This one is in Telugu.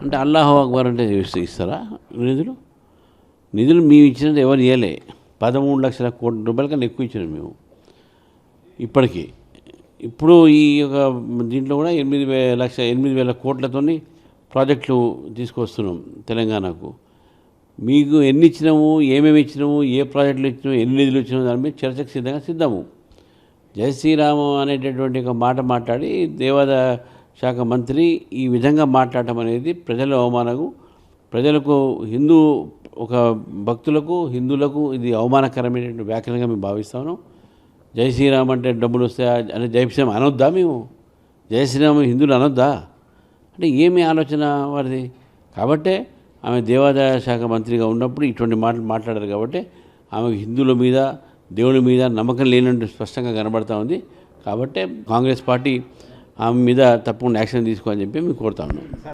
అంటే అల్లాహు అక్బర్ అంటే ఇస్తారా నిధులు? నిధులు మేము ఇచ్చినది ఎవరు ఇవ్వలే. 13 లక్షల కోట్ల రూపాయల కన్నా ఎక్కువ ఇచ్చినాం మేము ఇప్పటికీ. ఇప్పుడు ఈ యొక్క దీంట్లో కూడా 8,000 కోట్లతోని ప్రాజెక్టులు తీసుకొస్తున్నాం తెలంగాణకు. మీకు ఎన్ని ఇచ్చినాము, ఏమేమి ఇచ్చినాము, ఏ ప్రాజెక్టులు ఇచ్చినాము, ఎన్ని నిధులు ఇచ్చినాము, దాని మీద చర్చకు సిద్ధము. జై శ్రీరామ్ అనేటటువంటి ఒక మాట మాట్లాడి దేవాదాయ శాఖ మంత్రి ఈ విధంగా మాట్లాడటం అనేది ప్రజల అవమానము. ప్రజలకు ఒక భక్తులకు, హిందువులకు ఇది అవమానకరమైనటువంటి వ్యాఖ్యలుగా మేము భావిస్తాను. జై శ్రీరామ్ అంటే డబ్బులు వస్తాయా అంటే జై శ్రీరామ్ అనొద్దా? మేము జై శ్రీరామ్ హిందువులు అనొద్దా? అంటే ఏమి ఆలోచన వారిది? కాబట్టే ఆమె దేవాదాయ శాఖ మంత్రిగా ఉన్నప్పుడు ఇటువంటి మాటలు మాట్లాడారు. కాబట్టి ఆమెకు హిందువుల మీద, దేవుని మీద నమ్మకం లేనట్టు స్పష్టంగా కనబడతా ఉంది. కాబట్టే కాంగ్రెస్ పార్టీ ఆమె మీద తప్పకుండా యాక్షన్ తీసుకోవాలని చెప్పి మేము కోరుతా ఉన్నాం.